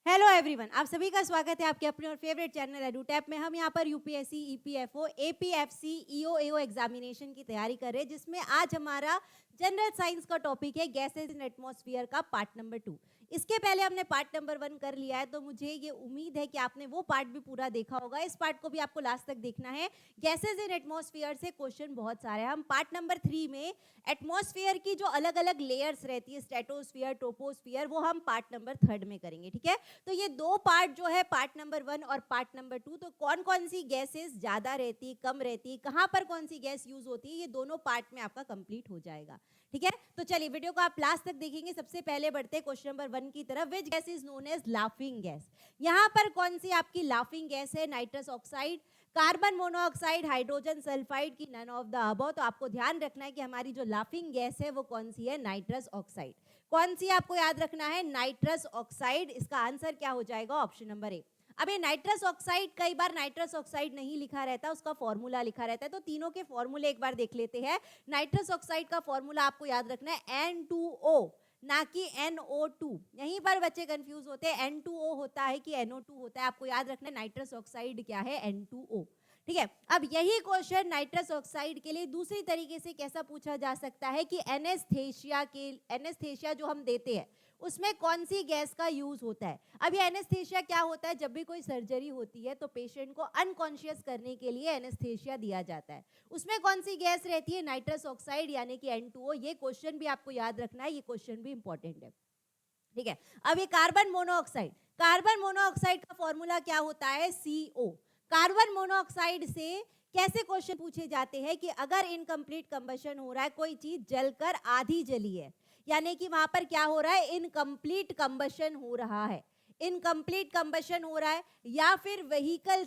Hello everyone, आप सभी का स्वागत है आपके अपने और फेवरेट चैनल एडुटैप में। हम यहाँ पर यूपीएससी, ईपीएफओ, एपीएफसी, ईओ एओ एग्जामिनेशन की तैयारी कर रहे हैं, जिसमें आज हमारा जनरल साइंस का टॉपिक है गैसेस इन एटमॉस्फेयर का पार्ट नंबर 2। इसके पहले हमने पार्ट नंबर 1 कर लिया है, तो मुझे ये उम्मीद है कि आपने वो पार्ट भी पूरा देखा होगा। इस पार्ट को भी आपको लास्ट तक देखना है। गैसेस इन एटमॉस्फेयर से क्वेश्चन बहुत सारे हैं। हम पार्ट नंबर 3 में एटमॉस्फेयर की जो अलग अलग लेयर्स रहती है, स्ट्रेटोस्फीयर, टोपोस्फियर, वो हम पार्ट नंबर 3 में करेंगे। ठीक है, तो ये दो पार्ट जो है, पार्ट नंबर 1 और पार्ट नंबर 2, तो कौन कौन सी गैसेस ज्यादा रहती, कम रहती, कहां पर कौन सी गैस यूज होती है, ये दोनों पार्ट में आपका कंप्लीट हो जाएगा। ठीक है, तो चलिए वीडियो को आप लास्ट तक देखेंगे। सबसे पहले बढ़ते हैं क्वेश्चन नंबर 1 की तरफ। Which gas is known as laughing gas? यहाँ पर कौन सी आपकी लाफिंग गैस है? Nitrous oxide, carbon monoxide, hydrogen sulphide की नन ऑफ द अबव। तो आपको ध्यान रखना है कि हमारी जो लाफिंग गैस है वो कौन सी है? Nitrous oxide. कौन सी आपको याद रखना है? Nitrous oxide. इसका आंसर क्या हो जाएगा? Option number A. अब ये नाइट्रस ऑक्साइड, कई बार नाइट्रस ऑक्साइड नहीं लिखा रहता, उसका फॉर्मूला लिखा रहता है, तो तीनों के फॉर्मूले एक बार देख लेते हैं। नाइट्रस ऑक्साइड का फॉर्मूला आपको याद रखना है N2O, ना कि NO2। यहीं पर बच्चे कंफ्यूज होते हैं, N2O होता है कि NO2 होता है। आपको याद रखना है नाइट्रस ऑक्साइड क्या है? N2O। ठीक है, अब यही क्वेश्चन नाइट्रस ऑक्साइड के लिए दूसरी तरीके से कैसा पूछा जा सकता है कि एनेस्थेशिया जो हम देते हैं उसमें कौन सी गैस का यूज होता है? अब ये एनेस्थेशिया क्या होता है? जब भी कोई सर्जरी होती है तो पेशेंट को अनकॉन्शियस करने के लिए एनेस्थेशिया दिया जाता है। उसमें कौन सी गैस रहती है? नाइट्रस ऑक्साइड यानी कि N2O। ये क्वेश्चन भी आपको याद रखना है, ये क्वेश्चन भी इंपॉर्टेंट है। ठीक है, अब ये कार्बन मोनोऑक्साइड, कार्बन मोनोऑक्साइड का फॉर्मूला क्या होता है? CO। कार्बन मोनोऑक्साइड से कैसे क्वेश्चन पूछे जाते हैं कि अगर इनकम्प्लीट कंबशन हो रहा है, कोई चीज जलकर आधी जली है, यानी कि वहां पर क्या हो रहा है? इनकम्प्लीट कंबशन हो रहा है, इनकम्प्लीट कंबशन हो रहा है। या फिर व्हीकल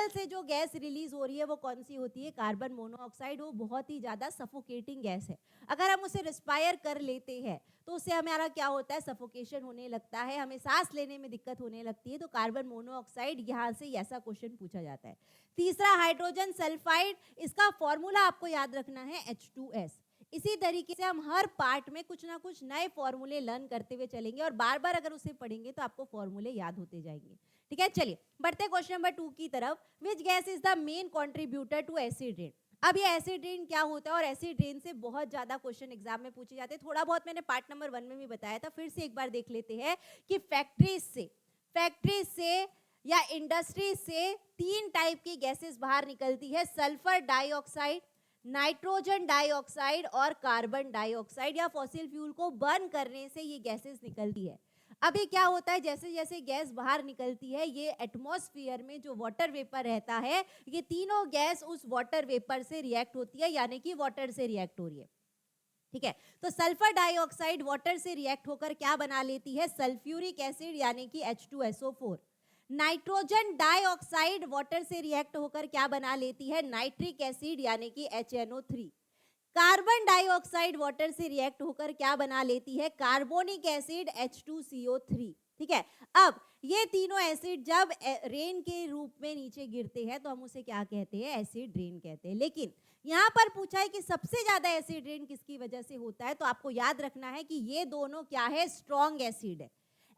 से जो गैस रिलीज हो रही है वो कौन सी होती है? Carbon monoxide. वो बहुत ही ज्यादा सफोकेटिंग गैस है। अगर हम उसे रिस्पायर कर लेते हैं तो उससे हमारा क्या होता है? सफोकेशन होने लगता है, हमें सांस लेने में दिक्कत होने लगती है। तो कार्बन मोनोऑक्साइड, यहां से ऐसा क्वेश्चन पूछा जाता है। तीसरा हाइड्रोजन सल्फाइड, इसका फॉर्मूला आपको याद रखना है H2S। इसी तरीके से हम हर पार्ट में कुछ ना कुछ नए फॉर्मूले लर्न करते हुए चलेंगे, और बार बार अगर उसे पढ़ेंगे तो आपको फॉर्मूले याद होते जाएंगे। ठीक है, चलिए बढ़ते क्वेश्चन नंबर 2 की तरफ। Which gas is the main contributor to acid rain? अब ये एसिड रेन क्या होता है, और एसिड रेन से बहुत ज्यादा क्वेश्चन एग्जाम में पूछे जाते हैं। थोड़ा बहुत मैंने पार्ट नंबर 1 में भी बताया था, फिर से एक बार देख लेते हैं कि फैक्ट्रीज से या इंडस्ट्रीज से 3 टाइप की गैसेस बाहर निकलती है: सल्फर डाइऑक्साइड, नाइट्रोजन डाइऑक्साइड और कार्बन डाइऑक्साइड। या फॉसिल फ्यूल को बर्न करने से ये गैसेस निकलती है। अभी क्या होता है, जैसे जैसे गैस बाहर निकलती है, ये एटमॉस्फेयर में जो वाटर वेपर रहता है, ये तीनों गैस उस वाटर वेपर से रिएक्ट होती है, यानी कि वाटर से रिएक्ट हो रही है। ठीक है, तो सल्फर डाइऑक्साइड वाटर से रिएक्ट होकर क्या बना लेती है? सल्फ्यूरिक एसिड, यानी कि H2SO4। नाइट्रोजन डाइऑक्साइड वाटर से रिएक्ट होकर क्या बना लेती है? नाइट्रिक एसिड, यानी कि HNO3। कार्बन डाइऑक्साइड वाटर से रिएक्ट होकर क्या बना लेती है? Carbonic acid H2CO3। ठीक है, अब ये तीनों एसिड जब रेन के रूप में नीचे गिरते हैं तो हम उसे क्या कहते हैं? एसिड रेन कहते हैं। लेकिन यहाँ पर पूछा है कि सबसे ज्यादा एसिड रेन किसकी वजह से होता है, तो आपको याद रखना है कि ये दोनों क्या है? स्ट्रॉन्ग एसिड है।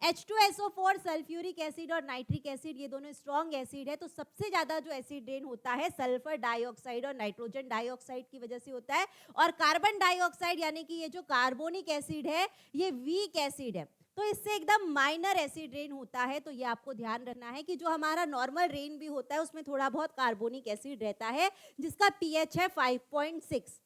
H2SO4 सल्फ्यूरिक एसिड और नाइट्रिक एसिड, ये दोनों स्ट्रॉन्ग एसिड है। तो सबसे ज्यादा जो एसिड रेन होता है सल्फर डाइऑक्साइड और नाइट्रोजन डाइऑक्साइड की वजह से होता है। और कार्बन डाइऑक्साइड यानी कि ये जो कार्बोनिक एसिड है, ये वीक एसिड है, तो इससे एकदम माइनर एसिड रेन होता है। तो ये आपको ध्यान रखना है कि जो हमारा नॉर्मल रेन भी होता है उसमें थोड़ा बहुत कार्बोनिक एसिड रहता है, जिसका pH है 5.6।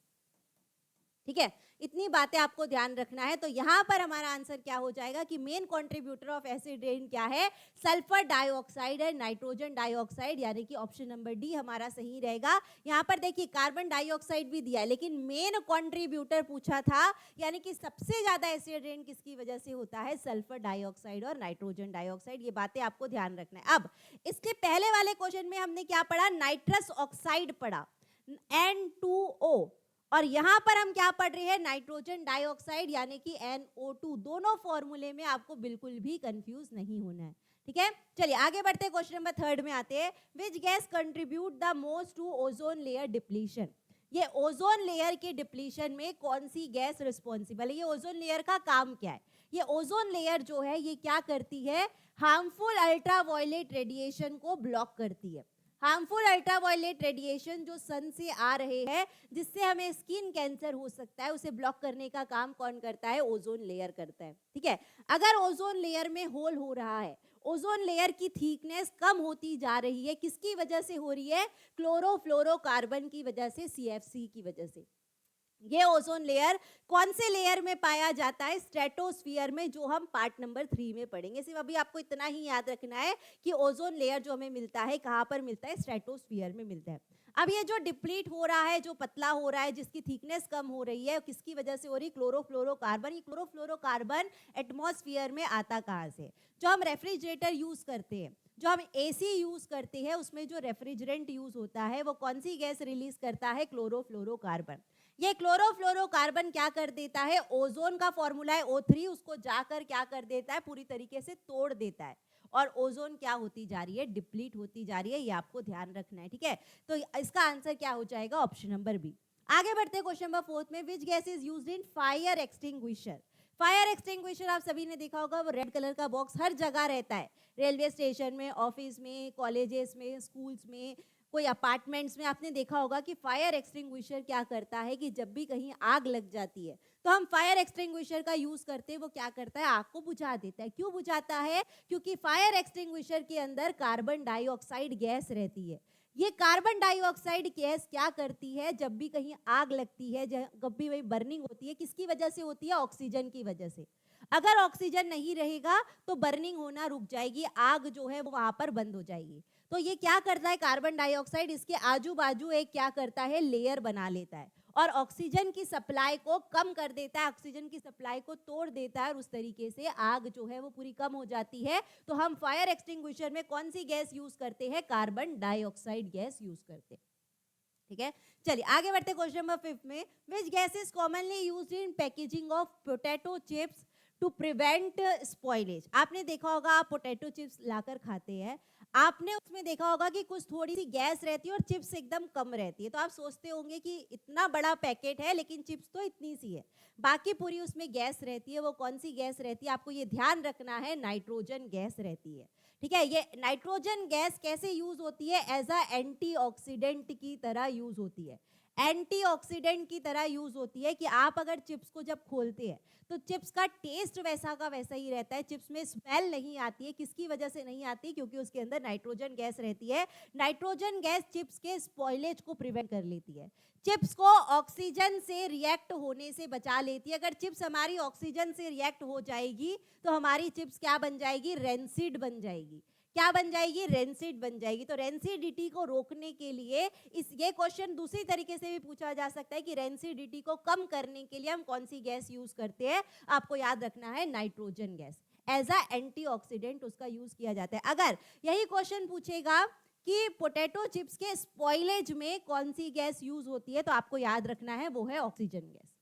ठीक है, इतनी बातें आपको ध्यान रखना है। तो यहां पर हमारा आंसर क्या हो जाएगा कि main contributor of acid rain क्या है? सल्फर डाइऑक्साइड है, नाइट्रोजन डाइऑक्साइड, यानी कि ऑप्शन नंबर डी हमारा सही रहेगा। यहां पर देखिए कार्बन डाइऑक्साइड भी दिया है, लेकिन मेन कंट्रीब्यूटर पूछा था, यानी कि सबसे ज्यादा एसिड रेन किसकी वजह से होता है? सल्फर डाइऑक्साइड और नाइट्रोजन डाइऑक्साइड। ये बातें आपको ध्यान रखना है। अब इसके पहले वाले क्वेश्चन में हमने क्या पढ़ा? नाइट्रस ऑक्साइड पढ़ा, N2O, और यहां पर हम क्या पढ़ रहे हैं? नाइट्रोजन डाइऑक्साइड, यानी कि NO2। दोनों फॉर्मूले में आपको बिल्कुल भी कंफ्यूज नहीं होना है। ठीक है, चलिए आगे बढ़ते हैं, क्वेश्चन नंबर 3 में आते हैं। Which gas contribute the most to ozone layer depletion? ये ओजोन लेयर के डिप्लीशन में कौन सी गैस रिस्पॉन्सिबल है? ये ओजोन लेयर का काम क्या है? ये ओजोन लेयर जो है ये क्या करती है, हार्मफुल अल्ट्रावायलेट रेडिएशन को ब्लॉक करती है। हार्मफुल अल्ट्रावायलेट रेडिएशन जो सन से आ रहे हैं जिससे हमें स्किन कैंसर हो सकता है, उसे ब्लॉक करने का काम कौन करता है, ओजोन लेयर करता है। ठीक है, अगर ओजोन लेयर में होल हो रहा है, ओजोन लेयर की थिकनेस कम होती जा रही है, किसकी वजह से हो रही है, क्लोरोफ्लोरोकार्बन की वजह से, CFC की वजह से। ये ओजोन लेयर कौन से लेयर में पाया जाता है, स्ट्रेटोस्फीयर में, जो हम पार्ट नंबर 3 में पढ़ेंगे। सिर्फ अभी आपको इतना ही याद रखना है कि ओजोन लेयर जो हमें मिलता है कहाँ पर मिलता है, स्ट्रेटोस्फीयर में मिलता है। अब ये जो डिप्लीट हो रहा है, जो पतला हो रहा है, जिसकी थिकनेस कम हो रही है, किसकी वजह से हो रही, क्लोरोफ्लोरोकार्बन। ये क्लोरोफ्लोरोकार्बन एटमॉस्फेयर में आता कहाँ से, जो हम रेफ्रिजरेटर यूज करते हैं, जो हम AC यूज करते हैं, उसमें जो रेफ्रिजरेंट यूज होता है वो कौन सी गैस रिलीज करता है, क्लोरोफ्लोरोकार्बन। ये क्लोरोफ्लोरोकार्बन क्या कर देता है, ओजोन का फॉर्मूला है O3, उसको जाकर क्या कर देता है, पूरी तरीके से तोड़ देता है, और ओजोन क्या होती जा रही है, डिप्लीट होती जा रही है। ये आपको ध्यान रखना है। ठीक है, तो इसका आंसर क्या हो जाएगा, ऑप्शन नंबर बी। आगे बढ़ते हैं क्वेश्चन नंबर 4 में, which gas is used in fire extinguisher. Fire extinguisher आप सभी ने देखा होगा, वो रेड कलर का बॉक्स हर जगह रहता है, रेलवे स्टेशन में, ऑफिस में, कॉलेजेस में, स्कूल्स में, कोई अपार्टमेंट्स में। आपने देखा होगा कि फायर एक्सटिंग्विशर क्या करता है कि जब भी कहीं आग लग जाती है तो हम फायर एक्सटिंग्विशर का यूज करते हैं, वो क्या करता है, आग को बुझा देता है। क्यों बुझाता है, क्योंकि फायर एक्सटिंग्विशर के अंदर कार्बन डाइऑक्साइड गैस रहती है। ये कार्बन डाइऑक्साइड गैस क्या करती है, जब भी कहीं आग लगती है, जब भी वही बर्निंग होती है, किसकी वजह से होती है, ऑक्सीजन की वजह से। अगर ऑक्सीजन नहीं रहेगा तो बर्निंग होना रुक जाएगी, आग जो है वो वहां पर बंद हो जाएगी। तो ये क्या करता है, कार्बन डाइऑक्साइड इसके आजू बाजू एक क्या करता है, लेयर बना लेता है, और ऑक्सीजन की सप्लाई को कम कर देता है, ऑक्सीजन की सप्लाई को तोड़ देता है, और उस तरीके से आग जो है वो पूरी कम हो जाती है। तो हम फायर एक्सटिंग्विशर में कौन सी गैस यूज करते हैं, कार्बन डाइऑक्साइड गैस यूज करते हैं। ठीक है, चलिए आगे बढ़ते क्वेश्चन नंबर 5 में, which gas is commonly used in packaging of potato chips to prevent spoilage. आपने देखा होगा, आप पोटैटो चिप्स लाकर खाते हैं, आपने उसमें देखा होगा कि कुछ थोड़ी सी गैस रहती है और चिप्स एकदम कम रहती है। तो आप सोचते होंगे कि इतना बड़ा पैकेट है लेकिन चिप्स तो इतनी सी है, बाकी पूरी उसमें गैस रहती है। वो कौन सी गैस रहती है, आपको ये ध्यान रखना है, नाइट्रोजन गैस रहती है। ठीक है, ये नाइट्रोजन गैस कैसे यूज होती है, एज अ एंटीऑक्सीडेंट की तरह यूज होती है। एंटीऑक्सीडेंट की तरह यूज होती है कि आप अगर चिप्स को जब खोलते हैं तो चिप्स का टेस्ट वैसा का वैसा ही रहता है, चिप्स में स्मेल नहीं आती है। किसकी वजह से नहीं आती, क्योंकि उसके अंदर नाइट्रोजन गैस रहती है। नाइट्रोजन गैस चिप्स के स्पॉइलेज को प्रिवेंट कर लेती है, चिप्स को ऑक्सीजन से रिएक्ट होने से बचा लेती है। अगर चिप्स हमारी ऑक्सीजन से रिएक्ट हो जाएगी तो हमारी चिप्स क्या बन जाएगी, रेंसिड बन जाएगी। क्या बन जाएगी, रेंसिड बन जाएगी। तो रेंसिडिटी को रोकने के लिए ये क्वेश्चन दूसरी तरीके से भी पूछा जा सकता है कि रेंसिडिटी को कम करने के लिए हम कौन सी गैस यूज करते हैं। आपको याद रखना है, nitrogen gas, as a antioxidant उसका यूज किया जाता है। अगर यही क्वेश्चन पूछेगा कि पोटैटो चिप्स के स्पॉइलेज में कौन सी गैस यूज होती है, तो आपको याद रखना है वो है ऑक्सीजन गैस।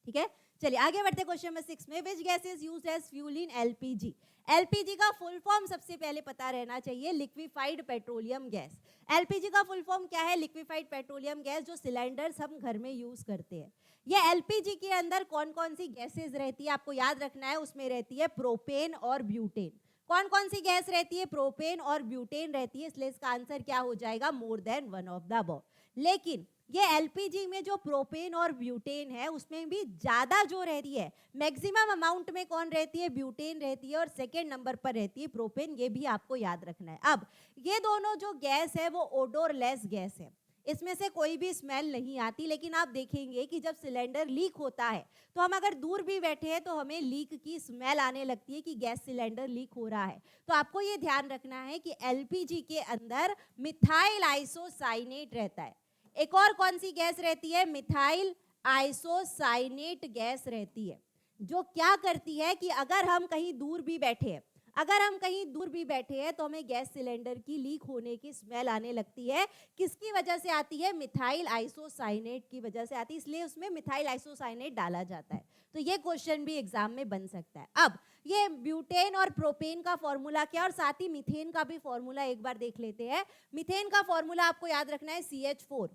ठीक है, चलिए आगे बढ़ते क्वेश्चन नंबर 6 में, which gas is used as fuel in LPG। LPG का फुल फॉर्म सबसे पहले पता रहना चाहिए, लिक्विफाइड पेट्रोलियम गैस। LPG का फुल फॉर्म क्या है, लिक्विफाइड पेट्रोलियम गैस, जो सिलेंडर्स हम घर में यूज करते हैं। ये LPG के अंदर कौन कौन सी गैसेज रहती है, आपको याद रखना है, उसमें रहती है प्रोपेन और ब्यूटेन। कौन कौन सी गैस रहती है, प्रोपेन और ब्यूटेन रहती है, इसलिए इसका आंसर क्या हो जाएगा, more than one of the above. लेकिन ये LPG में जो प्रोपेन और ब्यूटेन है उसमें भी ज्यादा जो रहती है, मैक्सिमम अमाउंट में कौन रहती है, ब्यूटेन रहती है, और सेकेंड नंबर पर रहती है प्रोपेन। ये भी आपको याद रखना है। अब ये दोनों जो गैस है वो ओडोरलेस गैस है, इसमें से कोई भी स्मेल नहीं आती। लेकिन आप देखेंगे कि जब सिलेंडर लीक होता है तो हम अगर दूर भी बैठे हैं तो हमें लीक की स्मेल आने लगती है कि गैस सिलेंडर लीक हो रहा है। तो आपको ये ध्यान रखना है कि LPG के अंदर मिथाइल आइसोसाइनेट रहता है। एक और कौन सी गैस रहती है, मिथाइल आइसोसाइनेट गैस रहती है, जो क्या करती है कि अगर हम कहीं दूर भी बैठे हैं, तो हमें गैस सिलेंडर की लीक होने की स्मेल आने लगती है। किसकी वजह से आती है, मिथाइल आइसोसाइनेट की वजह से आती है, इसलिए उसमें मिथाइल आइसोसाइनेट डाला जाता है। तो ये क्वेश्चन भी एग्जाम में बन सकता है। अब ये ब्यूटेन और प्रोपेन का फॉर्मूला क्या, और साथ ही मीथेन का भी फॉर्मूला एक बार देख लेते हैं। मीथेन का फॉर्मूला आपको याद रखना है CH4,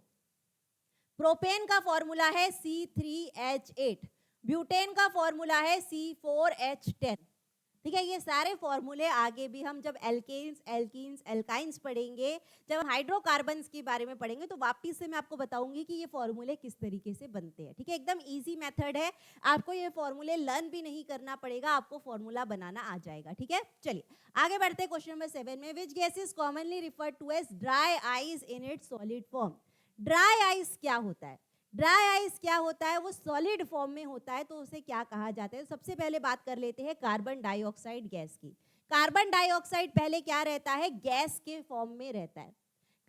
प्रोपेन का फॉर्मूला है C3H8, ब्यूटेन का फॉर्मूला है C4H10। ठीक है, ये सारे फॉर्मूले आगे भी हम जब एल्केन्स, एल्कीन्स, एल्काइंस पढ़ेंगे, जब हम हाइड्रोकार्बन्स के बारे में पढ़ेंगे, तो वापस से मैं आपको बताऊंगी कि ये फॉर्मूले किस तरीके से बनते हैं। ठीक है, एकदम इजी मेथड है, आपको ये फॉर्मूले लर्न भी नहीं करना पड़ेगा, आपको फॉर्मूला बनाना आ जाएगा। ठीक है, चलिए आगे बढ़ते हैं क्वेश्चन नंबर 7 में। Which gas is commonly referred to as dry ice in its solid form. Dry ice क्या होता है? ड्राई आइस क्या होता है? वो सॉलिड फॉर्म में होता है, तो उसे क्या कहा जाता है? सबसे पहले बात कर लेते हैं कार्बन डाइऑक्साइड गैस की। कार्बन डाइऑक्साइड पहले क्या रहता है? गैस के फॉर्म में रहता है।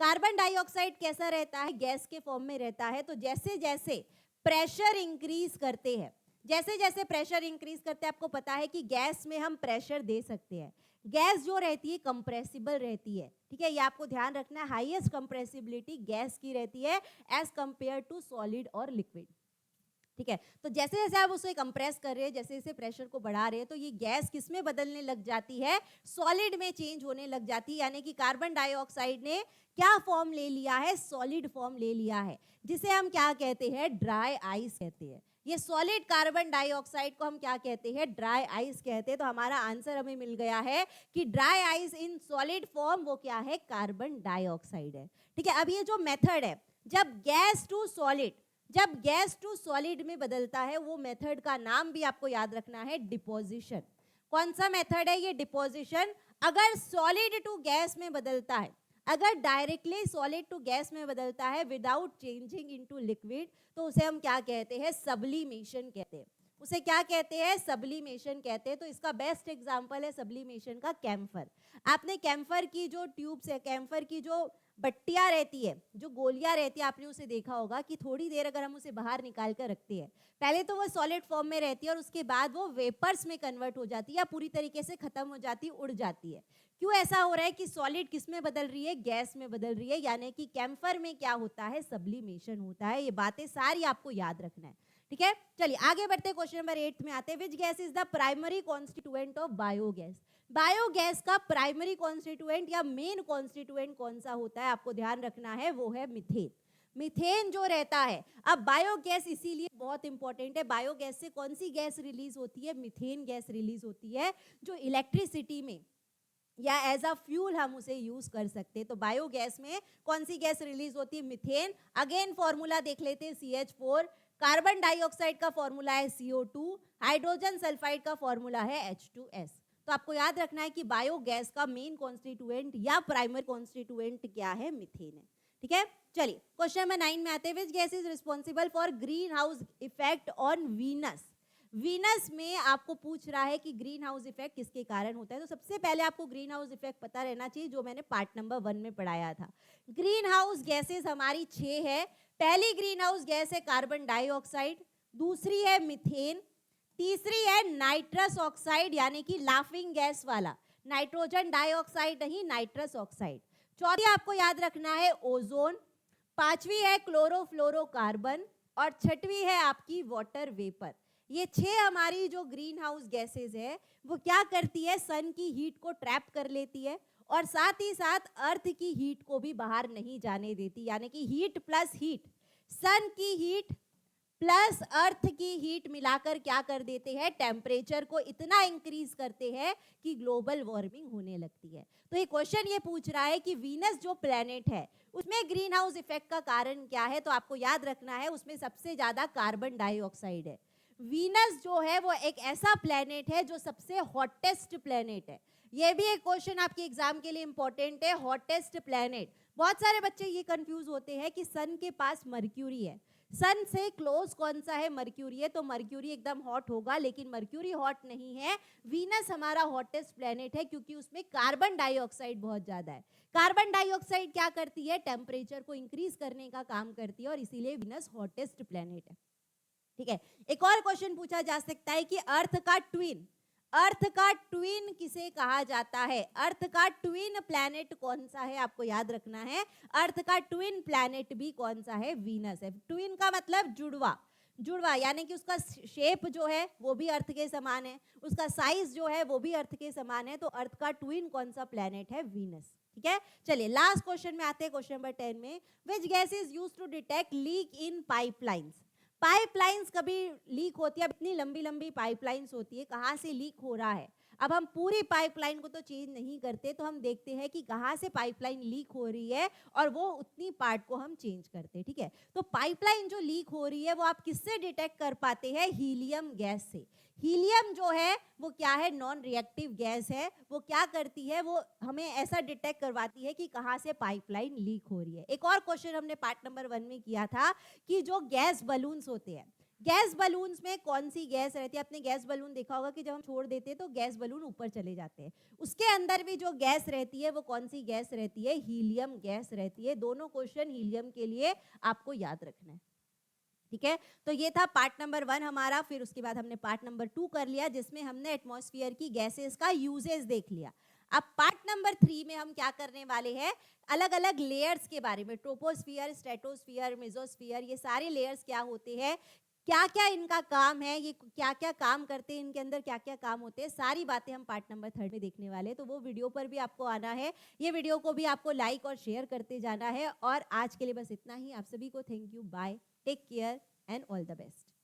कार्बन डाइऑक्साइड कैसा रहता है? गैस के फॉर्म में रहता है। तो जैसे जैसे प्रेशर इंक्रीज करते हैं, जैसे जैसे प्रेशर इंक्रीज करते हैं, आपको पता है कि गैस में हम प्रेशर दे सकते हैं। गैस जो रहती है कंप्रेसिबल रहती है। ठीक है, ये आपको ध्यान रखना है, हाईएस्ट कंप्रेसिबिलिटी गैस की रहती है एज कंपेयर टू सॉलिड और लिक्विड। ठीक है, तो जैसे जैसे आप उसे कंप्रेस कर रहे हैं, जैसे जैसे प्रेशर को बढ़ा रहे हैं, तो ये गैस किस में बदलने लग जाती है? सॉलिड में चेंज होने लग जाती है। यानी कि कार्बन डाइऑक्साइड ने क्या फॉर्म ले लिया है? सॉलिड फॉर्म ले लिया है, जिसे हम क्या कहते हैं? ड्राई आइस कहते हैं। ये सॉलिड कार्बन डाइऑक्साइड को हम क्या कहते हैं? ड्राई आइस कहते हैं। तो हमारा आंसर हमें मिल गया है कि dry ice in solid form वो क्या है? कार्बन डाइऑक्साइड है। ठीक है, अब ये जो मेथड है, जब गैस टू सॉलिड, जब गैस टू सॉलिड में बदलता है, वो मेथड का नाम भी आपको याद रखना है, डिपोजिशन। कौन सा मेथड है ये? डिपोजिशन। अगर सॉलिड टू गैस में बदलता है, अगर डायरेक्टली सॉलिड टू गैस में बदलता है विदाउट चेंजिंग इनटू लिक्विड, तो उसे हम क्या कहते हैं? सब्लिमेशन कहते हैं। उसे क्या कहते हैं? सब्लिमेशन कहते हैं। तो इसका बेस्ट एग्जांपल है सब्लिमेशन का कैम्फर। आपने कैम्फर की जो ट्यूब्स है, कैम्फर की जो बट्टियां रहती है, जो गोलियां रहती है, आपने उसे देखा होगा कि थोड़ी देर अगर हम उसे बाहर निकाल कर रखते हैं, पहले तो वो सॉलिड फॉर्म में रहती है और उसके बाद वो वेपर्स में कन्वर्ट हो जाती है या पूरी तरीके से खत्म हो जाती है, उड़ जाती है। क्यों ऐसा हो रहा है कि सॉलिड किस में बदल रही है? गैस में बदल रही है। यानी कि कैम्फर में क्या होता है? सब्लिमेशन होता है। ये बातें सारी आपको याद रखना है। ठीक है, चलिए आगे बढ़ते हैं, क्वेश्चन नंबर 8 में आते हैं। Which gas is the primary constituent of biogas. Biogas का प्राइमरी कॉन्स्टिट्यूएंट या मेन कॉन्स्टिट्यूएंट कौन सा होता है? आपको ध्यान रखना है, वो है मीथेन। मीथेन जो रहता है, अब बायोगैस इसीलिए बहुत इंपॉर्टेंट है। बायोगैस से कौन सी गैस रिलीज होती है? मीथेन गैस रिलीज होती है, जो इलेक्ट्रिसिटी में या एज अ फ्यूल हम उसे यूज कर सकते हैं। तो बायोगैस में कौन सी गैस रिलीज होती है? मीथेन। अगेन फॉर्मूला देख लेते हैं, CH4। कार्बन डाइऑक्साइड का फॉर्मूला है CO2। हाइड्रोजन सल्फाइड का फॉर्मूला है H2S। तो आपको याद रखना है कि बायोगैस का मेन कॉन्स्टिट्यूएंट या प्राइमरी कॉन्स्टिट्यूएंट क्या है? मीथेन है। ठीक है, चलिए क्वेश्चन नंबर 9 में आते हैं। Which gas is responsible for green house effect on Venus. Venus में आपको पूछ रहा है कि ग्रीन हाउस इफेक्ट किसके कारण होता है। तो सबसे पहले आपको ग्रीन हाउस इफेक्ट पता रहना चाहिए, जो मैंने पार्ट नंबर 1 में पढ़ाया था। ग्रीन हाउस गैसेस हमारी 6 है। पहली ग्रीन हाउस गैस है कार्बन डाइऑक्साइड, दूसरी है मीथेन, तीसरी है नाइट्रस ऑक्साइड यानी कि लाफिंग गैस वाला, नाइट्रोजन डाइऑक्साइड नहीं, नाइट्रस ऑक्साइड। चौथी आपको याद रखना है ओजोन, पांचवी है क्लोरोफ्लोरोकार्बन और छठवीं है आपकी वाटर वेपर। ये 6 हमारी जो ग्रीन हाउस गैसेज है, वो क्या करती है? सन की हीट को ट्रैप कर लेती है और साथ ही साथ अर्थ की हीट को भी बाहर नहीं जाने देती। यानी कि हीट प्लस हीट, सन की हीट प्लस अर्थ की हीट मिलाकर क्या कर देते हैं? टेम्परेचर को इतना इंक्रीज करते हैं कि ग्लोबल वार्मिंग होने लगती है। तो ये क्वेश्चन ये पूछ रहा है कि वीनस जो प्लेनेट है, उसमें ग्रीन हाउस इफेक्ट का कारण क्या है? तो आपको याद रखना है, उसमें सबसे ज्यादा कार्बन डाइऑक्साइड है। वीनस जो है वो एक ऐसा प्लेनेट है जो सबसे हॉटेस्ट प्लेनेट है। ये भी एक क्वेश्चन आपके एग्जाम के लिए इंपॉर्टेंट है, हॉटेस्ट प्लेनेट। बहुत सारे बच्चे ये कंफ्यूज होते हैं कि सन के पास मर्क्यूरी है, सन से क्लोज कौन सा है? मर्क्यूरी है। तो मर्क्यूरी एकदम हॉट होगा, लेकिन मर्क्यूरी हॉट नहीं है। वीनस हमारा हॉटेस्ट प्लेनेट है क्योंकि उसमें कार्बन डाइऑक्साइड बहुत ज्यादा है। कार्बन डाइऑक्साइड क्या करती है? टेम्परेचर को इंक्रीज करने का काम करती है और इसीलिए वीनस हॉटेस्ट प्लेनेट है। ठीक है, एक और क्वेश्चन पूछा जा सकता है कि अर्थ का ट्विन, अर्थ का ट्विन किसे कहा जाता है? अर्थ का ट्विन प्लैनेट कौन सा है? आपको याद रखना है, अर्थ का ट्विन प्लैनेट भी कौन सा है? वीनस है। ट्विन का मतलब जुड़वा, जुड़वा यानी कि उसका शेप जो है वो भी अर्थ के समान है, उसका साइज जो है वो भी अर्थ के समान है। तो अर्थ का ट्विन कौन सा प्लैनेट है? वीनस। ठीक है, चलिए लास्ट क्वेश्चन में आते हैं, क्वेश्चन नंबर 10 में। Which gas is used to detect leak in pipelines. Pipelines कभी लीक होती है, अब इतनी लंबी लंबी पाइपलाइंस होती है, कहाँ से लीक हो रहा है। अब हम पूरी पाइपलाइन को तो चेंज नहीं करते, तो हम देखते हैं कि कहाँ से पाइपलाइन लीक हो रही है और वो उतनी पार्ट को हम चेंज करते हैं, ठीक है। तो पाइपलाइन जो लीक हो रही है वो आप किससे डिटेक्ट कर पाते हैं, हीलियम गैस से। हीलियम जो है वो क्या है, नॉन रिएक्टिव गैस है। वो क्या करती है, वो हमें ऐसा डिटेक्ट करवाती है कि कहाँ से पाइपलाइन लीक हो रही है। एक और क्वेश्चन हमने पार्ट नंबर 1 में किया था कि जो गैस बलून्स होते हैं, गैस बलून्स में कौन सी गैस रहती है। आपने गैस बलून देखा होगा कि जब हम छोड़ देते हैं तो गैस बलून ऊपर चले जाते हैं। उसके अंदर भी जो गैस रहती है वो कौन सी गैस रहती है, हीलियम गैस रहती है। दोनों क्वेश्चन हीलियम के लिए आपको याद रखना है, ठीक है। तो ये था पार्ट नंबर 1 हमारा। फिर उसके बाद हमने पार्ट नंबर 2 कर लिया जिसमें हमने एटमॉस्फेयर की गैसेस का यूजेस देख लिया। अब पार्ट नंबर 3 में हम क्या करने वाले हैं, अलग अलग लेयर्स के बारे में, ट्रोपोस्फियर, स्ट्रेटोस्फियर, मेसोस्फियर, ये सारे लेयर्स क्या होते हैं, क्या क्या इनका काम है, ये क्या क्या काम करते हैं, इनके अंदर क्या क्या काम होते हैं, सारी बातें हम पार्ट नंबर 3 में देखने वाले हैं। तो वो वीडियो पर भी आपको आना है, ये वीडियो को भी आपको लाइक और शेयर करते जाना है। और आज के लिए बस इतना ही। आप सभी को thank you, bye, take care and all the best.